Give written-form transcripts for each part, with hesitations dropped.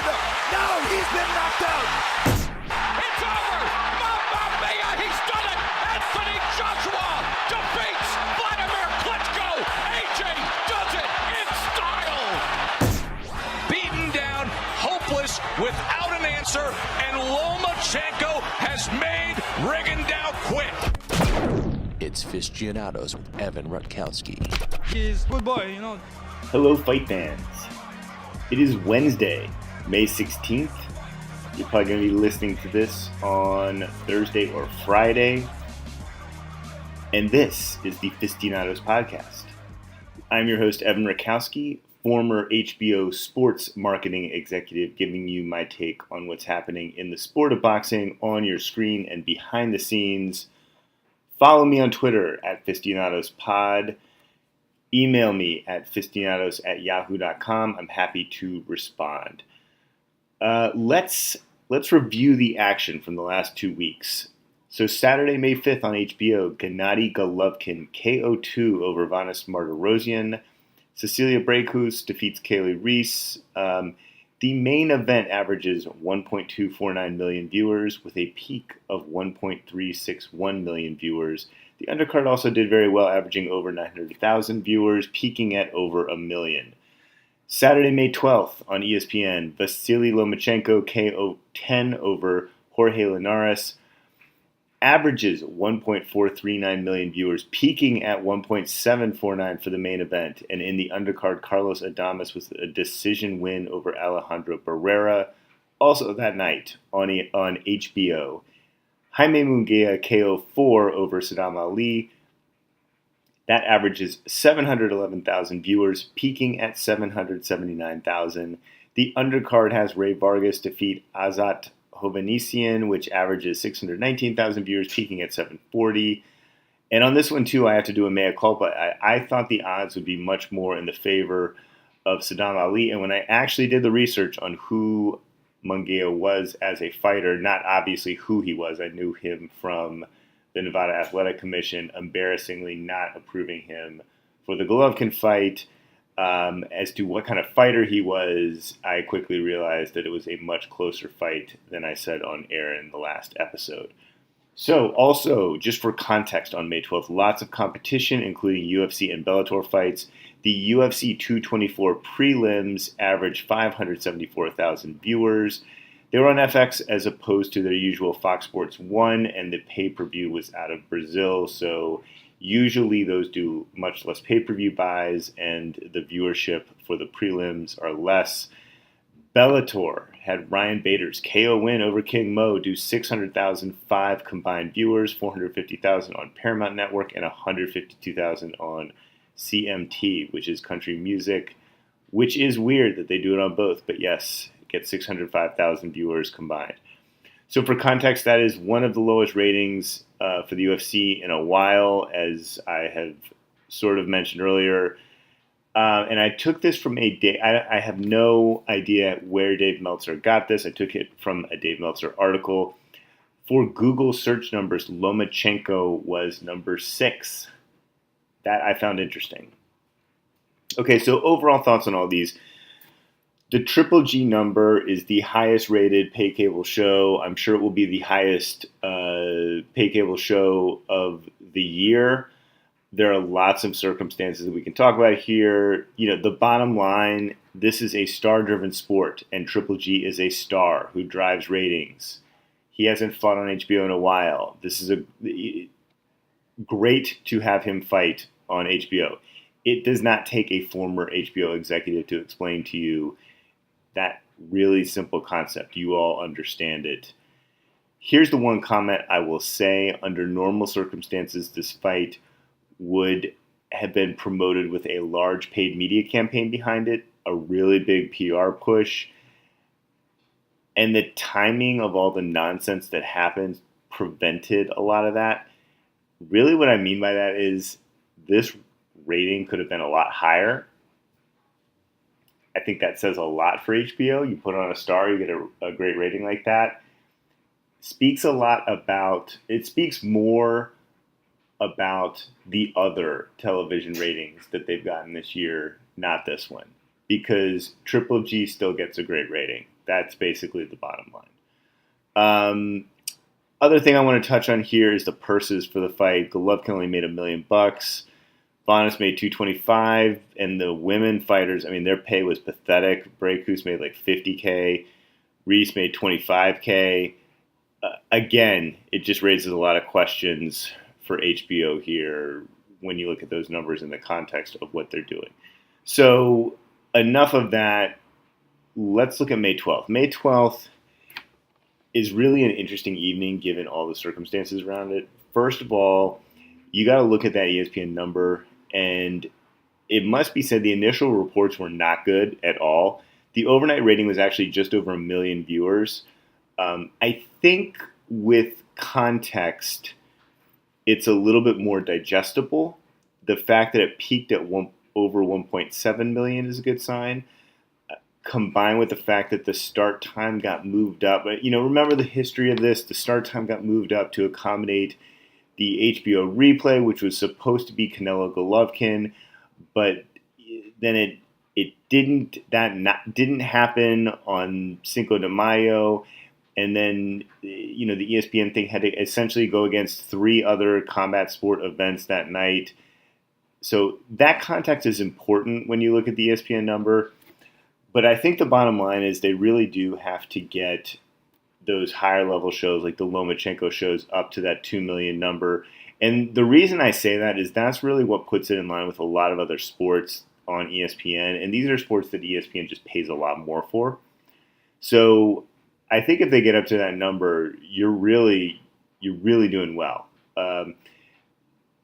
No, he's been knocked out. It's over. Mamma mia, he's done it. Anthony Joshua defeats Vladimir Klitschko. AJ does it in style. Beaten down, hopeless, without an answer, and Lomachenko has made Rigondeaux quit. It's Fistianados with Evan Rutkowski. He's a good boy, you know. Hello, fight fans. It is Wednesday, May 16th. You're probably going to be listening to this on Thursday or Friday. And this is the Fistianados podcast. I'm your host, Evan Rutkowski, former HBO Sports marketing executive, giving you my take on what's happening in the sport of boxing on your screen and behind the scenes. Follow me on Twitter at FistianadosPod. Email me at fistianados@yahoo.com. I'm happy to respond. Let's review the action from the last 2 weeks. So Saturday, May 5th on HBO, Gennady Golovkin KO2 over Vanes Martirosyan. Cecilia Brækhus defeats Kaylee Reese. The main event averages 1.249 million viewers with a peak of 1.361 million viewers. The undercard also did very well, averaging over 900,000 viewers, peaking at over 1 million. Saturday, May 12th on ESPN, Vasily Lomachenko KO10 over Jorge Linares. Averages 1.439 million viewers, peaking at 1.749 for the main event. And in the undercard, Carlos Adames with a decision win over Alejandro Barrera. Also that night on HBO. Jaime Munguia KO4 over Saddam Ali. That averages 711,000 viewers, peaking at 779,000. The undercard has Ray Vargas defeat Azat Hovhannisyan, which averages 619,000 viewers, peaking at 740. And on this one, too, I have to do a mea culpa. I thought the odds would be much more in the favor of Saddam Ali. And when I actually did the research on who Munguia was as a fighter, not obviously who he was. I knew him from the Nevada Athletic Commission, embarrassingly not approving him for the Golovkin fight. As to what kind of fighter he was, I quickly realized that it was a much closer fight than I said on air in the last episode. So also, just for context, on May 12th, lots of competition, including UFC and Bellator fights. The UFC 224 prelims averaged 574,000 viewers. They were on FX as opposed to their usual Fox Sports 1, and the pay-per-view was out of Brazil, so usually those do much less pay-per-view buys, and the viewership for the prelims are less. Bellator had Ryan Bader's KO win over King Mo do 600,005 combined viewers, 450,000 on Paramount Network, and 152,000 on CMT, which is country music, which is weird that they do it on both, but yes, it gets 605,000 viewers combined. So for context, that is one of the lowest ratings for the UFC in a while, as I have sort of mentioned earlier. And I took this from I have no idea where Dave Meltzer got this. I took it from a Dave Meltzer article. For Google search numbers, Lomachenko was number 6. That I found interesting. Okay, so overall thoughts on all these. The Triple G number is the highest rated pay cable show. I'm sure it will be the highest pay cable show of the year. There are lots of circumstances that we can talk about here. You know, the bottom line, this is a star-driven sport, and Triple G is a star who drives ratings. He hasn't fought on HBO in a while. This is great to have him fight on HBO. It does not take a former HBO executive to explain to you that really simple concept. You all understand it. Here's the one comment I will say. Under normal circumstances, this fight would have been promoted with a large paid media campaign behind it, a really big PR push, and the timing of all the nonsense that happened prevented a lot of that. Really what I mean by that is this rating could have been a lot higher. I think that says a lot for HBO. You put on a star, you get a great rating like that. Speaks more about the other television ratings that they've gotten this year, not this one. Because Triple G still gets a great rating. That's basically the bottom line. Other thing I want to touch on here is the purses for the fight. Golovkin only made $1 million. Vanes made $225, and the women fighters, I mean, their pay was pathetic. Breakus made like $50K. Reese made $25K. Again, it just raises a lot of questions for HBO here when you look at those numbers in the context of what they're doing. So enough of that. Let's look at May 12th. May 12th is really an interesting evening given all the circumstances around it. First of all, you got to look at that ESPN number, and it must be said the initial reports were not good at all. The overnight rating was actually just over 1 million viewers. I think with context, it's a little bit more digestible. The fact that it peaked at over 1.7 million is a good sign, combined with the fact that the start time got moved up. But, remember the history of this. The start time got moved up to accommodate the HBO replay, which was supposed to be Canelo Golovkin, but then it didn't. Didn't happen on Cinco de Mayo, and then the ESPN thing had to essentially go against 3 other combat sport events that night. So that context is important when you look at the ESPN number. But I think the bottom line is they really do have to get those higher level shows like the Lomachenko shows up to that 2 million number. And the reason I say that is that's really what puts it in line with a lot of other sports on ESPN. And these are sports that ESPN just pays a lot more for. So I think if they get up to that number, you're really doing well.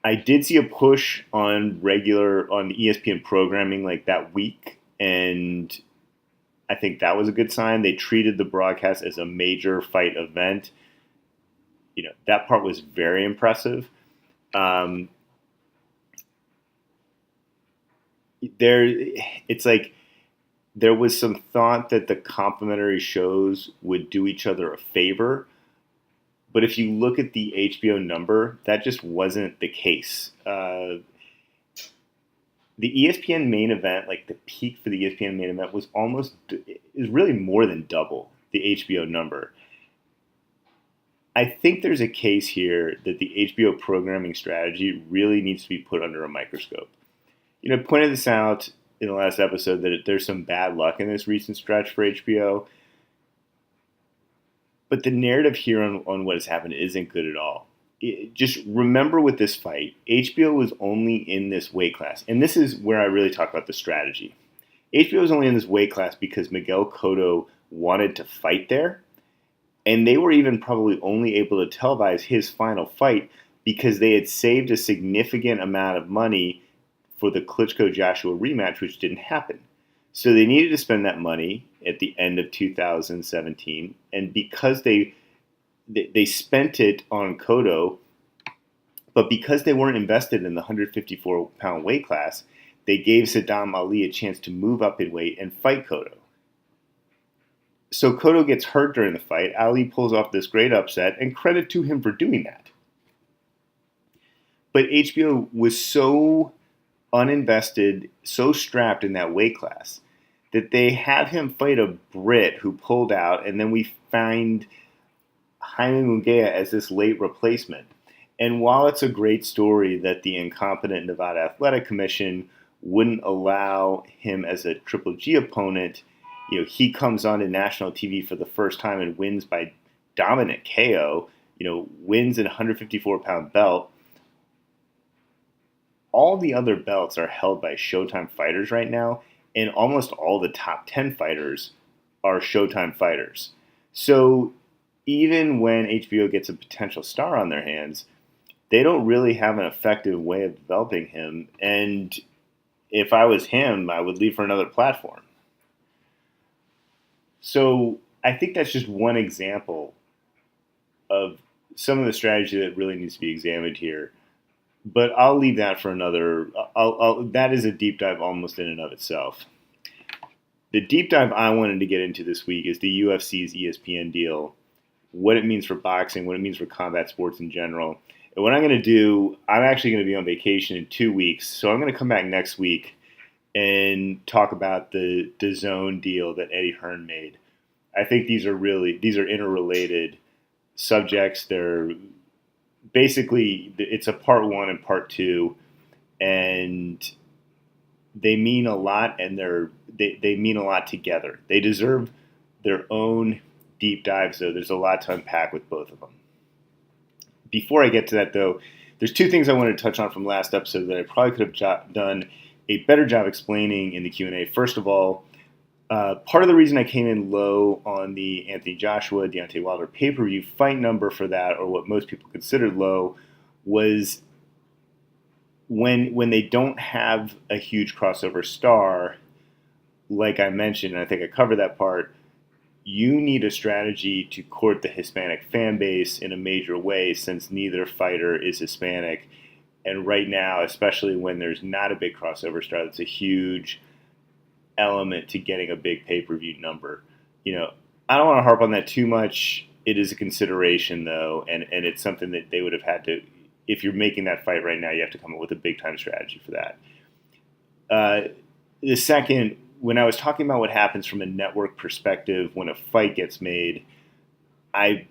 I did see a push on the ESPN programming like that week, and I think that was a good sign. They treated the broadcast as a major fight event. That part was very impressive. It's like there was some thought that the complementary shows would do each other a favor. But if you look at the HBO number, that just wasn't the case. The ESPN main event, like the peak for the ESPN main event, was really more than double the HBO number. I think there's a case here that the HBO programming strategy really needs to be put under a microscope. I pointed this out in the last episode that there's some bad luck in this recent stretch for HBO. But the narrative here on what has happened isn't good at all. Just remember with this fight, HBO was only in this weight class. And this is where I really talk about the strategy. HBO was only in this weight class because Miguel Cotto wanted to fight there. And they were even probably only able to televise his final fight because they had saved a significant amount of money for the Klitschko-Joshua rematch, which didn't happen. So they needed to spend that money at the end of 2017. And because they spent it on Cotto, but because they weren't invested in the 154-pound weight class, they gave Saddam Ali a chance to move up in weight and fight Cotto. So Cotto gets hurt during the fight. Ali pulls off this great upset, and credit to him for doing that. But HBO was so uninvested, so strapped in that weight class, that they have him fight a Brit who pulled out, and then we find Jaime Munguia as this late replacement. And while it's a great story that the incompetent Nevada Athletic Commission wouldn't allow him as a Triple G opponent, he comes on to national TV for the first time and wins by dominant KO, wins an 154-pound belt. All the other belts are held by Showtime fighters right now, and almost all the top 10 fighters are Showtime fighters. So even when HBO gets a potential star on their hands, they don't really have an effective way of developing him. And if I was him, I would leave for another platform. So I think that's just one example of some of the strategy that really needs to be examined here. But I'll leave that for another. That is a deep dive almost in and of itself. The deep dive I wanted to get into this week is the UFC's ESPN deal, what it means for boxing, what it means for combat sports in general. And what I'm going to do, I'm actually going to be on vacation in 2 weeks, so I'm going to come back next week and talk about the DAZN deal that Eddie Hearn made. I think these are interrelated subjects. They're basically, it's a part one and part two, and they mean a lot, and they mean a lot together. They deserve their own deep dives, though. There's a lot to unpack with both of them. Before I get to that, though, there's two things I wanted to touch on from last episode that I probably could have done a better job explaining in the Q&A. First of all, part of the reason I came in low on the Anthony Joshua, Deontay Wilder pay-per-view fight number for that, or what most people considered low, was when they don't have a huge crossover star, like I mentioned, and I think I covered that part, you need a strategy to court the Hispanic fan base in a major way, since neither fighter is Hispanic. And right now, especially when there's not a big crossover star, that's a huge element to getting a big pay-per-view number. I don't want to harp on that too much. It is a consideration, though, and it's something that they would have had to, if you're making that fight right now, you have to come up with a big-time strategy for that. The second, when I was talking about what happens from a network perspective when a fight gets made, I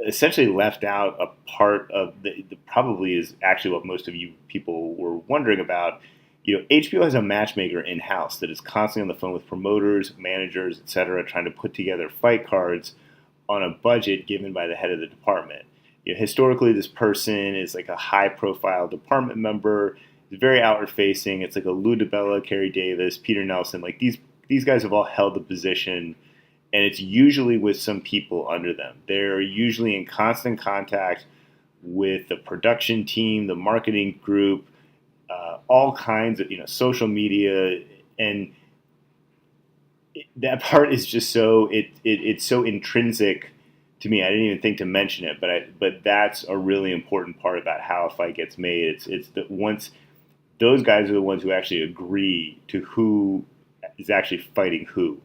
essentially left out a part of the probably is actually what most of you people were wondering about. HBO has a matchmaker in-house that is constantly on the phone with promoters, managers, etc., trying to put together fight cards on a budget given by the head of the department. Historically, this person is like a high-profile department member. It's very outward-facing. It's like a Lou DiBella, Kerry Davis, Peter Nelson. Like these guys have all held the position, and it's usually with some people under them. They're usually in constant contact with the production team, the marketing group, all kinds of but media, and that part is just so it's so intrinsic to me. I didn't even think to mention it, but that's a really important part about how a fight gets made. It's that once those guys are the ones who actually agree to who is actually fighting who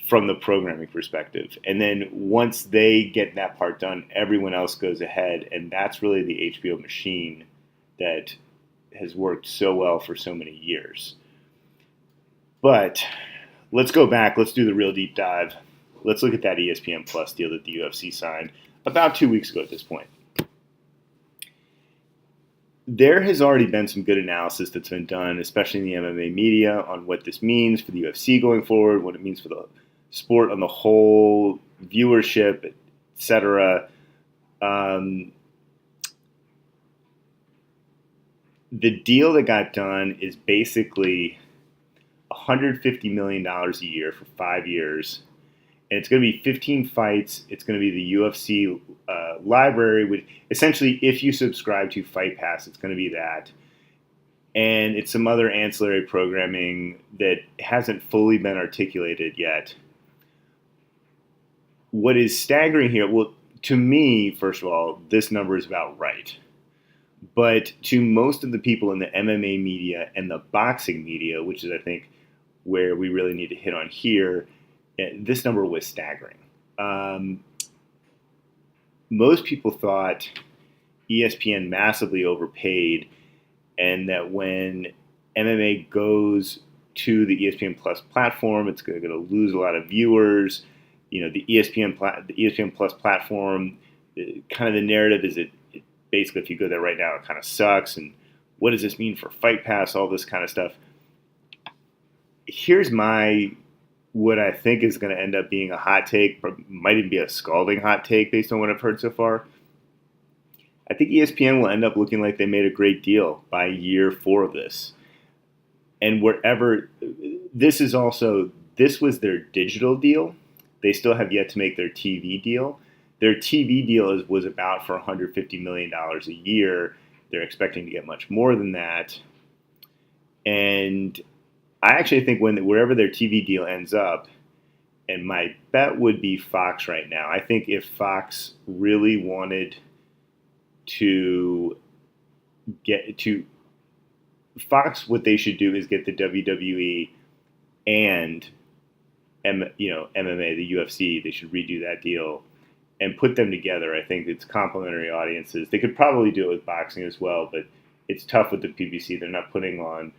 from the programming perspective. And then once they get that part done, everyone else goes ahead. And that's really the HBO machine that has worked so well for so many years. But let's go back. Let's do the real deep dive. Let's look at that ESPN Plus deal that the UFC signed about 2 weeks ago at this point. There has already been some good analysis that's been done, especially in the MMA media, on what this means for the UFC going forward, what it means for the sport on the whole, viewership, etc. The deal that got done is basically $150 million a year for 5 years. And it's going to be 15 fights. It's going to be the UFC library. With essentially, if you subscribe to Fight Pass, it's going to be that. And it's some other ancillary programming that hasn't fully been articulated yet. What is staggering here, well, to me, first of all, this number is about right. But to most of the people in the MMA media and the boxing media, which is, I think, where we really need to hit on here, this number was staggering. Most people thought ESPN massively overpaid, and that when MMA goes to the ESPN Plus platform, it's going to lose a lot of viewers. The ESPN Plus platform, kind of the narrative is it basically, if you go there right now, it kind of sucks. And what does this mean for Fight Pass? All this kind of stuff. Here's what I think is going to end up being a hot take, or might even be a scalding hot take based on what I've heard so far. I think ESPN will end up looking like they made a great deal by year 4 of this. And this was their digital deal. They still have yet to make their TV deal. Their TV deal was about for $150 million a year. They're expecting to get much more than that. And I actually think wherever their TV deal ends up, and my bet would be Fox right now. I think if Fox really wanted to get to Fox, what they should do is get the WWE and MMA, the UFC. They should redo that deal and put them together. I think it's complementary audiences. They could probably do it with boxing as well, but it's tough with the PBC. They're not putting on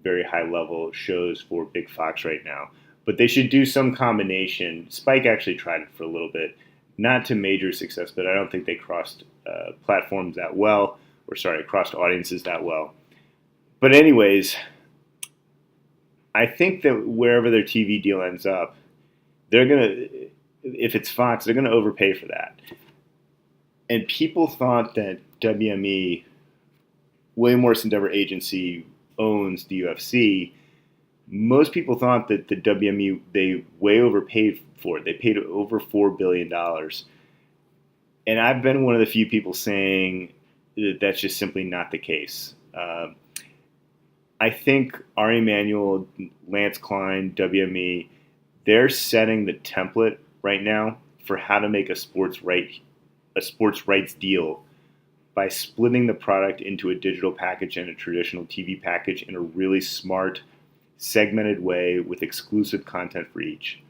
very high-level shows for Big Fox right now. But they should do some combination. Spike actually tried it for a little bit, not to major success, but I don't think they crossed platforms that well, crossed audiences that well. But anyways, I think that wherever their TV deal ends up, if it's Fox, they're going to overpay for that. And people thought that WME, William Morris Endeavor Agency, owns the UFC. Most people thought that the WME, they way overpaid for it. They paid over $4 billion. And I've been one of the few people saying that that's just simply not the case. I think Ari Emanuel, Lance Klein, WME, they're setting the template right now for how to make a sports rights deal by splitting the product into a digital package and a traditional TV package in a really smart, segmented way with exclusive content for each.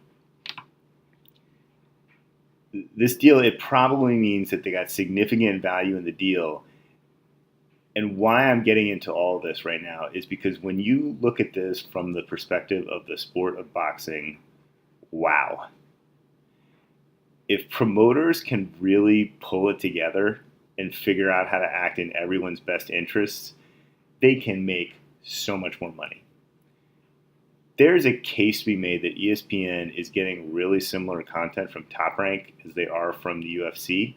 This deal, it probably means that they got significant value in the deal. And why I'm getting into all this right now is because when you look at this from the perspective of the sport of boxing, wow. If promoters can really pull it together and figure out how to act in everyone's best interests, they can make so much more money. There's a case to be made that ESPN is getting really similar content from Top Rank as they are from the UFC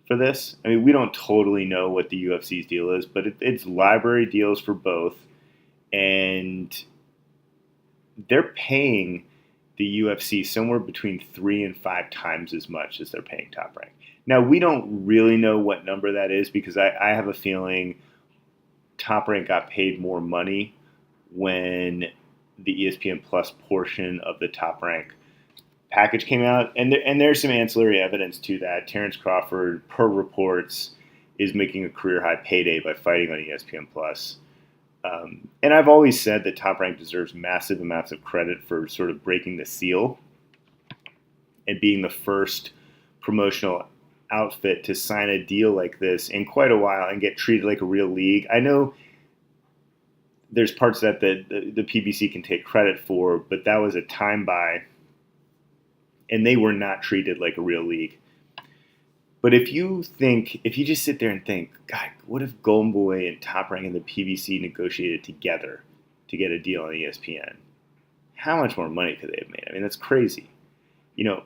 for this. I mean, we don't totally know what the UFC's deal is, but it's library deals for both. And they're paying the UFC somewhere between 3 and 5 times as much as they're paying Top Rank. Now, we don't really know what number that is because I have a feeling Top Rank got paid more money when the ESPN Plus portion of the Top Rank package came out. And there's some ancillary evidence to that. Terrence Crawford, per reports, is making a career-high payday by fighting on ESPN Plus. And I've always said that Top Rank deserves massive amounts of credit for sort of breaking the seal and being the first promotional outfit to sign a deal like this in quite a while and get treated like a real league. I know there's parts that the PBC can take credit for, but that was a time buy, and they were not treated like a real league. But if you just sit there and think, God, what if Golden Boy and Top Rank and the PBC negotiated together to get a deal on ESPN? How much more money could they have made? I mean, that's crazy. You know,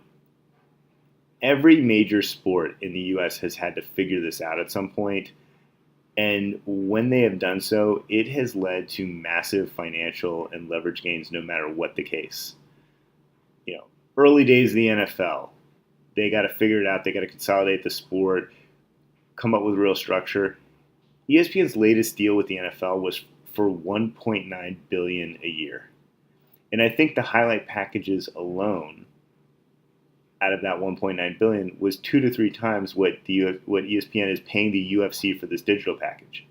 every major sport in the U.S. has had to figure this out at some point. And when they have done so, it has led to massive financial and leverage gains no matter what the case. You know, early days of the NFL, they got to figure it out. They got to consolidate the sport, come up with real structure. ESPN's latest deal with the NFL was for $1.9 billion a year. And I think the highlight packages alone out of that $1.9 billion was 2 to 3 times what ESPN is paying the UFC for this digital package.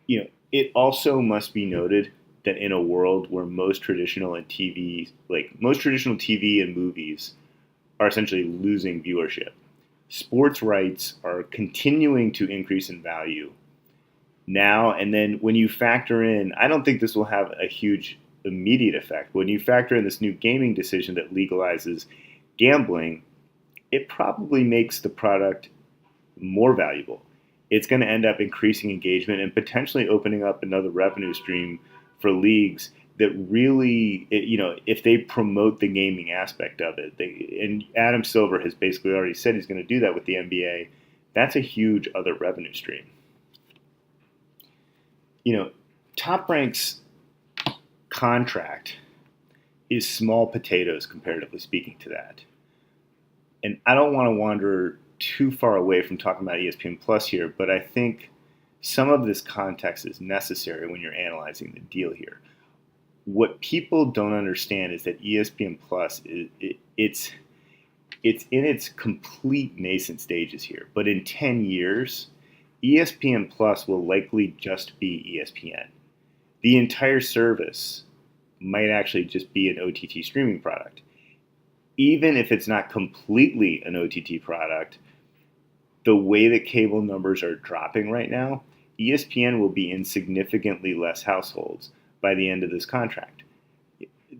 You know, it also must be noted that in a world where most traditional TV and movies are essentially losing viewership, sports rights are continuing to increase in value now. And then when you factor in, I don't think this will have a huge immediate effect. When you factor in this new gaming decision that legalizes gambling, it probably makes the product more valuable. It's going to end up increasing engagement and potentially opening up another revenue stream for leagues that really, if they promote the gaming aspect of it. And Adam Silver has basically already said he's going to do that with the NBA. That's a huge other revenue stream. You know, Top Rank's contract is small potatoes, comparatively speaking, to that. And I don't want to wander too far away from talking about ESPN Plus here, but I think some of this context is necessary when you're analyzing the deal here. What people don't understand is that ESPN Plus it's in its complete nascent stages here. But in 10 years, ESPN Plus will likely just be ESPN. The entire service might actually just be an OTT streaming product. Even if it's not completely an OTT product, the way that cable numbers are dropping right now, ESPN will be in significantly less households by the end of this contract.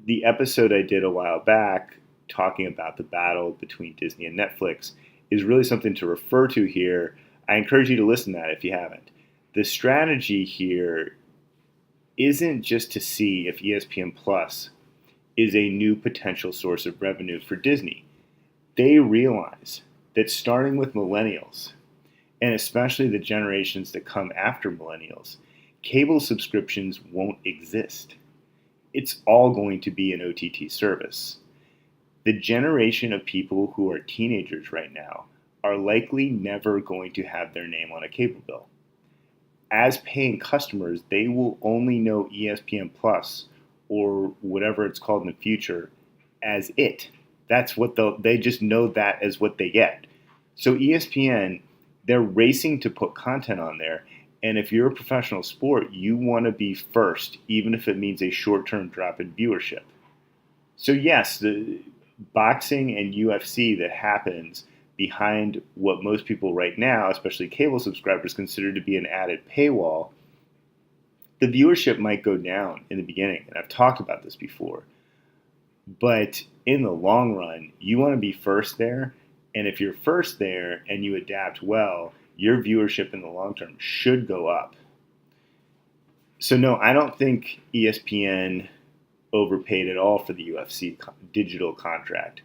The episode I did a while back talking about the battle between Disney and Netflix is really something to refer to here. I encourage you to listen to that if you haven't. The strategy here isn't just to see if ESPN Plus is a new potential source of revenue for Disney. They realize that starting with millennials, and especially the generations that come after millennials, cable subscriptions won't exist. It's all going to be an OTT service. The generation of people who are teenagers right now are likely never going to have their name on a cable bill. As paying customers, they will only know ESPN Plus or whatever it's called in the future as it. That's what they just know that as what they get. So ESPN, they're racing to put content on there. And if you're a professional sport, you want to be first, even if it means a short-term drop in viewership. So yes, the boxing and UFC that happens behind what most people right now, especially cable subscribers, consider to be an added paywall, the viewership might go down in the beginning. And I've talked about this before. But in the long run, you want to be first there. And if you're first there and you adapt well, your viewership in the long term should go up. So no, I don't think ESPN overpaid at all for the UFC digital contract.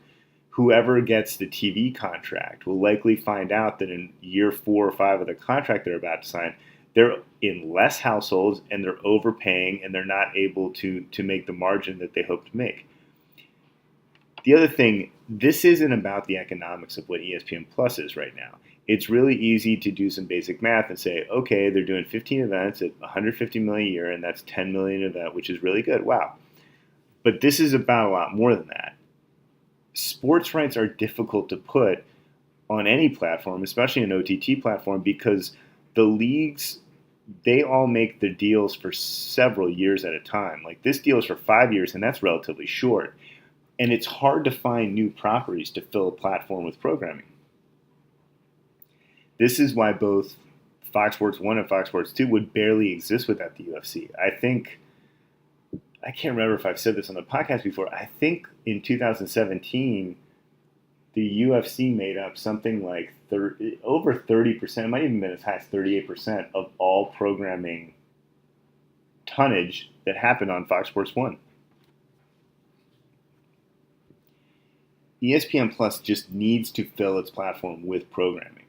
Whoever gets the TV contract will likely find out that in year 4 or 5 of the contract they're about to sign, they're in less households and they're overpaying and they're not able to make the margin that they hope to make. The other thing, this isn't about the economics of what ESPN Plus is right now. It's really easy to do some basic math and say, okay, they're doing 15 events at $150 million a year, and that's $10 million an event, which is really good. Wow. But this is about a lot more than that. Sports rights are difficult to put on any platform, especially an OTT platform, because the leagues, they all make the deals for several years at a time. Like this deal is for 5 years, and that's relatively short. And it's hard to find new properties to fill a platform with programming. This is why both Fox Sports 1 and Fox Sports 2 would barely exist without the UFC. I can't remember if I've said this on the podcast before. I think in 2017, the UFC made up something like over 30%, it might even been as high as 38% of all programming tonnage that happened on Fox Sports 1. ESPN Plus just needs to fill its platform with programming.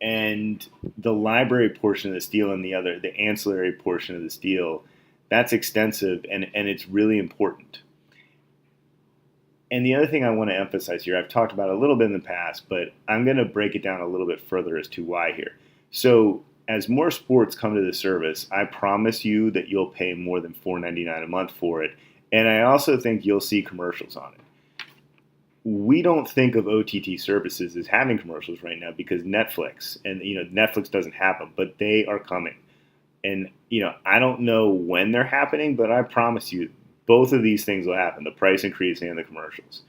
And the library portion of this deal and the ancillary portion of this deal, that's extensive and it's really important. And the other thing I want to emphasize here, I've talked about a little bit in the past, but I'm going to break it down a little bit further as to why here. So as more sports come to the service, I promise you that you'll pay more than $4.99 a month for it. And I also think you'll see commercials on it. We don't think of OTT services as having commercials right now because Netflix, and Netflix doesn't have them, but they are coming. And I don't know when they're happening, but I promise you both of these things will happen, the price increase and the commercials.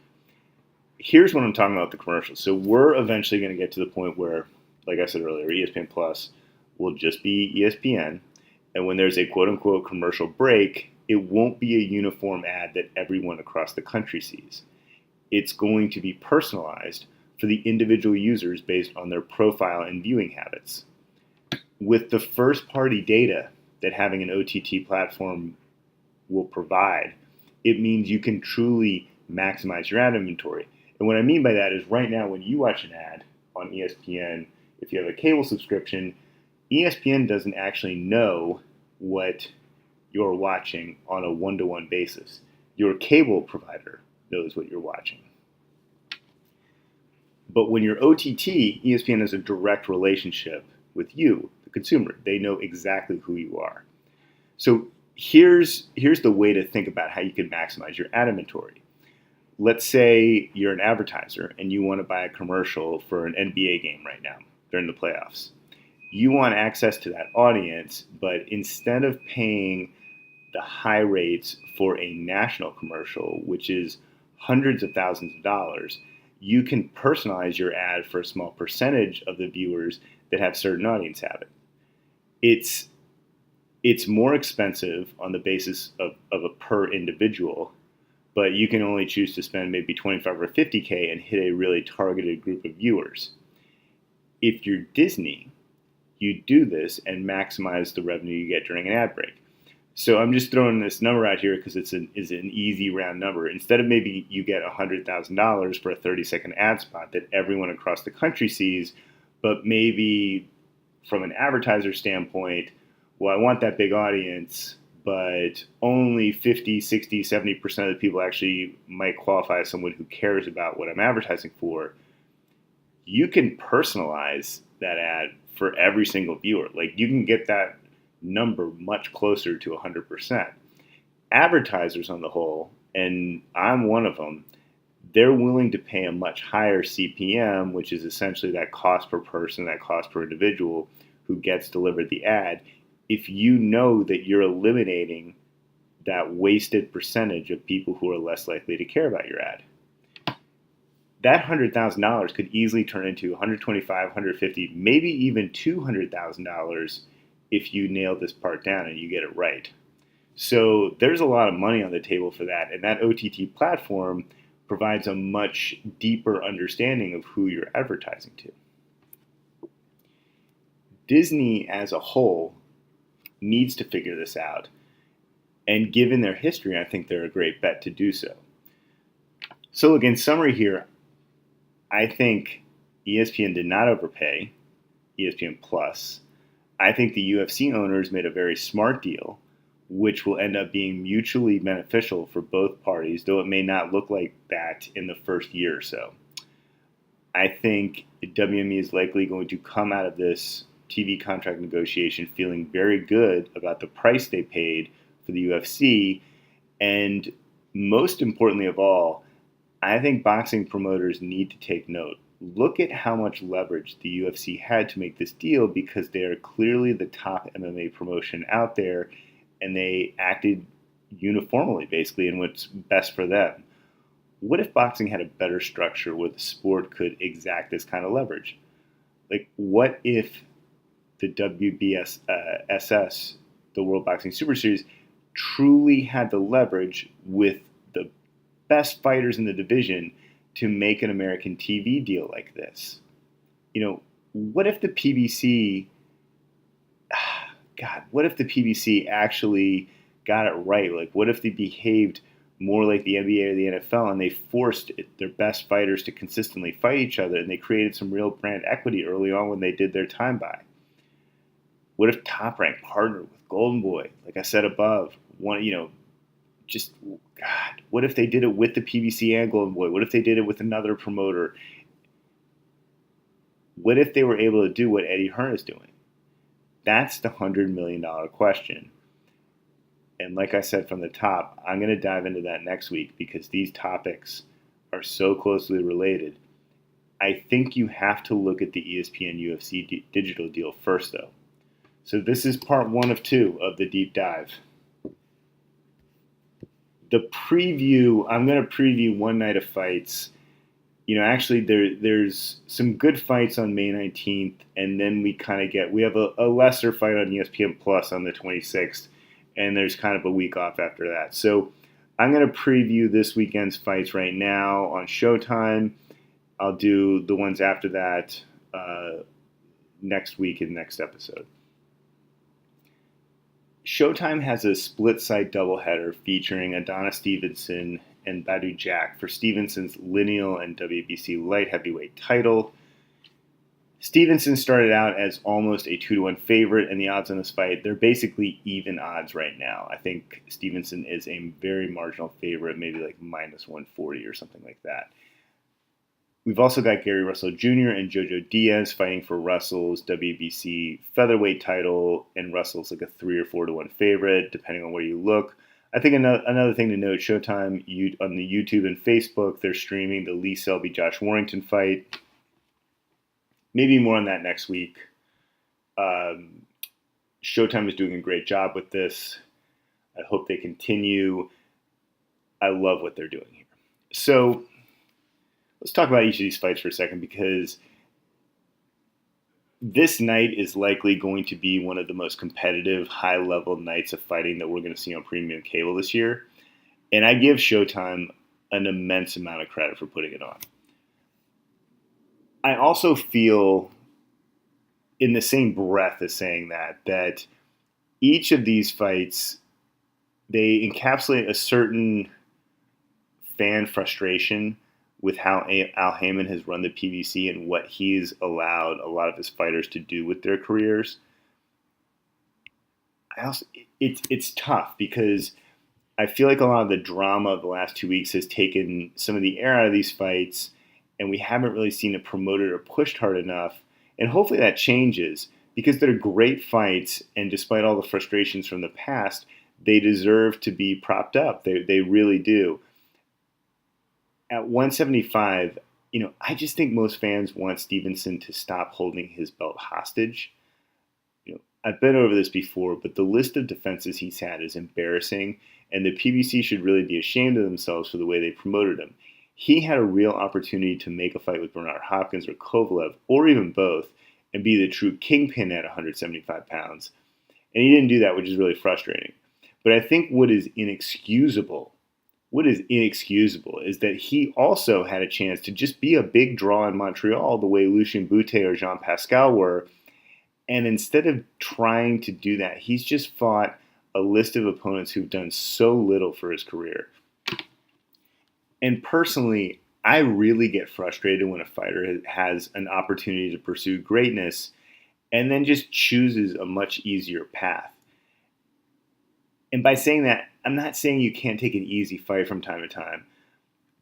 Here's what I'm talking about with the commercials. So we're eventually going to get to the point where, like I said earlier, ESPN Plus will just be ESPN. And when there's a quote-unquote commercial break, it won't be a uniform ad that everyone across the country sees. It's going to be personalized for the individual users based on their profile and viewing habits. With the first-party data that having an OTT platform will provide, it means you can truly maximize your ad inventory. And what I mean by that is right now when you watch an ad on ESPN, if you have a cable subscription, ESPN doesn't actually know what you're watching on a one-to-one basis. Your cable provider knows what you're watching. But when you're OTT, ESPN has a direct relationship with you, the consumer. They know exactly who you are. So here's the way to think about how you can maximize your ad inventory. Let's say you're an advertiser and you want to buy a commercial for an NBA game right now during the playoffs. You want access to that audience, but instead of paying the high rates for a national commercial, which is hundreds of thousands of dollars, you can personalize your ad for a small percentage of the viewers that have certain audience habit. It's It's more expensive on the basis of a per individual, but you can only choose to spend maybe 25 or 50K and hit a really targeted group of viewers. If you're Disney, you do this and maximize the revenue you get during an ad break. So I'm just throwing this number out here because it's an easy round number. Instead of maybe you get $100,000 for a 30-second ad spot that everyone across the country sees, but maybe from an advertiser standpoint, well, I want that big audience, but only 50, 60, 70% of the people actually might qualify as someone who cares about what I'm advertising for. You can personalize that ad for every single viewer. Like, you can get that number much closer to 100%. Advertisers on the whole, and I'm one of them, they're willing to pay a much higher CPM, which is essentially that cost per person, that cost per individual who gets delivered the ad, if you know that you're eliminating that wasted percentage of people who are less likely to care about your ad. That $100,000 could easily turn into $125,000, $150,000, maybe even $200,000 if you nail this part down and you get it right. So there's a lot of money on the table for that, and that OTT platform provides a much deeper understanding of who you're advertising to. Disney as a whole needs to figure this out, and given their history, I think they're a great bet to do so. So look, in summary here, I think ESPN did not overpay, ESPN Plus. I think the UFC owners made a very smart deal, which will end up being mutually beneficial for both parties, though it may not look like that in the first year or so. I think WME is likely going to come out of this TV contract negotiation feeling very good about the price they paid for the UFC, and most importantly of all, I think boxing promoters need to take note. Look at how much leverage the UFC had to make this deal, because they are clearly the top MMA promotion out there, and they acted uniformly, basically, in what's best for them. What if boxing had a better structure where the sport could exact this kind of leverage? Like, what if the WBSS, the World Boxing Super Series, truly had the leverage with the best fighters in the division to make an American TV deal like this? You know, what if the PBC, what if the PBC actually got it right? Like, what if they behaved more like the NBA or the NFL and they forced their best fighters to consistently fight each other, and they created some real brand equity early on when they did their time buy? What if Top Rank partnered with Golden Boy, like I said above? What if they did it with the PBC and Golden Boy? What if they did it with another promoter? What if they were able to do what Eddie Hearn is doing? That's the $100 million question. And like I said from the top, I'm going to dive into that next week because these topics are so closely related. I think you have to look at the ESPN UFC digital deal first, though. So this is part 1 of 2 of the deep dive. The preview, I'm going to preview one night of fights. You know, actually there's some good fights on May 19th, and then we have a lesser fight on ESPN Plus on the 26th, and there's kind of a week off after that. So I'm going to preview this weekend's fights right now on Showtime. I'll do the ones after that next week in the next episode. Showtime has a split-site doubleheader featuring Adonis Stevenson and Badou Jack for Stevenson's lineal and WBC light heavyweight title. Stevenson started out as almost a 2-1 favorite, and the odds on this fight, they're basically even odds right now. I think Stevenson is a very marginal favorite, maybe like minus 140 or something like that. We've also got Gary Russell Jr. and Jojo Diaz fighting for Russell's WBC featherweight title, and Russell's like a 3 or 4-1 favorite, depending on where you look. I think another thing to note, Showtime on the YouTube and Facebook, they're streaming the Lee Selby-Josh Warrington fight. Maybe more on that next week. Showtime is doing a great job with this. I hope they continue. I love what they're doing here. So let's talk about each of these fights for a second, because this night is likely going to be one of the most competitive, high-level nights of fighting that we're going to see on premium cable this year. And I give Showtime an immense amount of credit for putting it on. I also feel, in the same breath as saying that each of these fights, they encapsulate a certain fan frustration with how Al Heyman has run the PBC and what he's allowed a lot of his fighters to do with their careers. It's tough because I feel like a lot of the drama of the last 2 weeks has taken some of the air out of these fights, and we haven't really seen it promoted or pushed hard enough. And hopefully that changes because they're great fights, and despite all the frustrations from the past, they deserve to be propped up. They really do. At 175, I just think most fans want Stevenson to stop holding his belt hostage. I've been over this before, but the list of defenses he's had is embarrassing, and the PBC should really be ashamed of themselves for the way they promoted him. He had a real opportunity to make a fight with Bernard Hopkins or Kovalev, or even both, and be the true kingpin at 175 pounds. And he didn't do that, which is really frustrating. But I think what is inexcusable is that he also had a chance to just be a big draw in Montreal the way Lucien Boutte or Jean Pascal were. And instead of trying to do that, he's just fought a list of opponents who've done so little for his career. And personally, I really get frustrated when a fighter has an opportunity to pursue greatness and then just chooses a much easier path. And by saying that, I'm not saying you can't take an easy fight from time to time,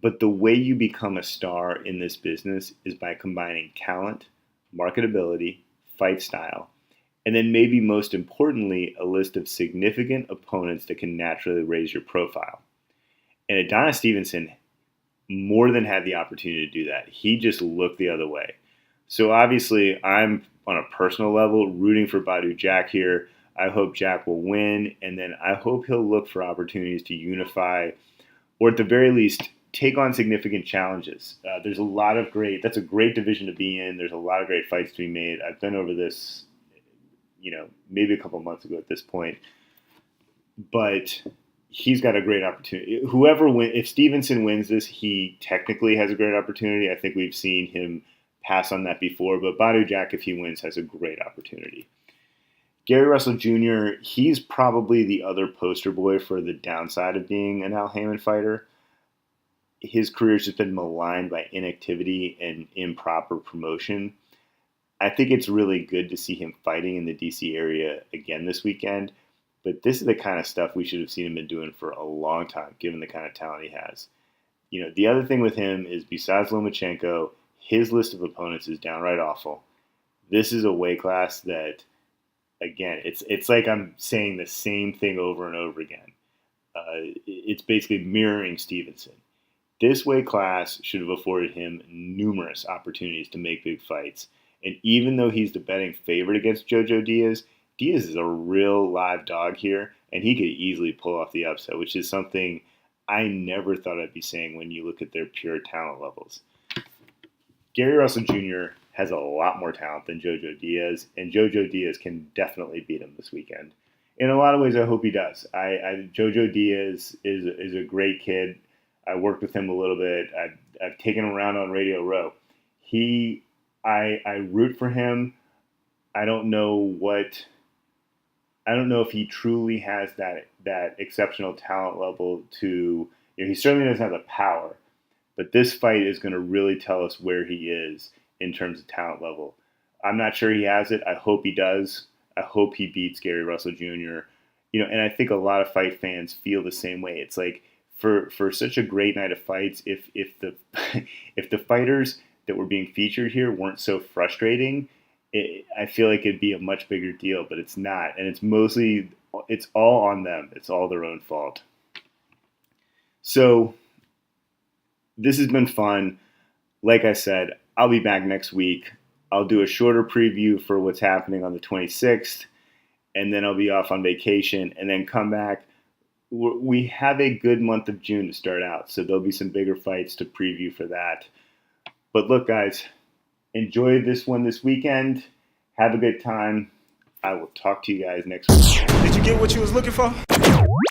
but the way you become a star in this business is by combining talent, marketability, fight style, and then maybe most importantly, a list of significant opponents that can naturally raise your profile. And Adonis Stevenson more than had the opportunity to do that. He just looked the other way. So obviously, I'm on a personal level rooting for Badou Jack here. I hope Jack will win, and then I hope he'll look for opportunities to unify, or at the very least, take on significant challenges. There's a lot of that's a great division to be in. There's a lot of great fights to be made. I've been over this, maybe a couple months ago at this point, but he's got a great opportunity. If Stevenson wins this, he technically has a great opportunity. I think we've seen him pass on that before, but Badou Jack, if he wins, has a great opportunity. Gary Russell Jr., he's probably the other poster boy for the downside of being an Al Heyman fighter. His career's just been maligned by inactivity and improper promotion. I think it's really good to see him fighting in the DC area again this weekend, but this is the kind of stuff we should have seen him been doing for a long time, given the kind of talent he has. The other thing with him is besides Lomachenko, his list of opponents is downright awful. This is a weight class that, again, it's like I'm saying the same thing over and over again. It's basically mirroring Stevenson. This weight class should have afforded him numerous opportunities to make big fights. And even though he's the betting favorite against Jojo Diaz, Diaz is a real live dog here, and he could easily pull off the upset, which is something I never thought I'd be saying when you look at their pure talent levels. Gary Russell Jr. has a lot more talent than Jojo Diaz, and Jojo Diaz can definitely beat him this weekend. In a lot of ways, I hope he does. Jojo Diaz is a great kid. I worked with him a little bit. I've taken him around on Radio Row. I root for him. I don't know if he truly has that exceptional talent level to. He certainly doesn't have the power, but this fight is going to really tell us where he is in terms of talent level. I'm not sure he has it. I hope he does. I hope he beats Gary Russell Jr. And I think a lot of fight fans feel the same way. It's like for such a great night of fights, if the fighters that were being featured here weren't so frustrating, I feel like it'd be a much bigger deal, but it's not. And it's all on them. It's all their own fault. So this has been fun. Like I said, I'll be back next week. I'll do a shorter preview for what's happening on the 26th, and then I'll be off on vacation and then come back. We have a good month of June to start out, so there'll be some bigger fights to preview for that. But look, guys, enjoy this one this weekend. Have a good time. I will talk to you guys next week. Did you get what you was looking for?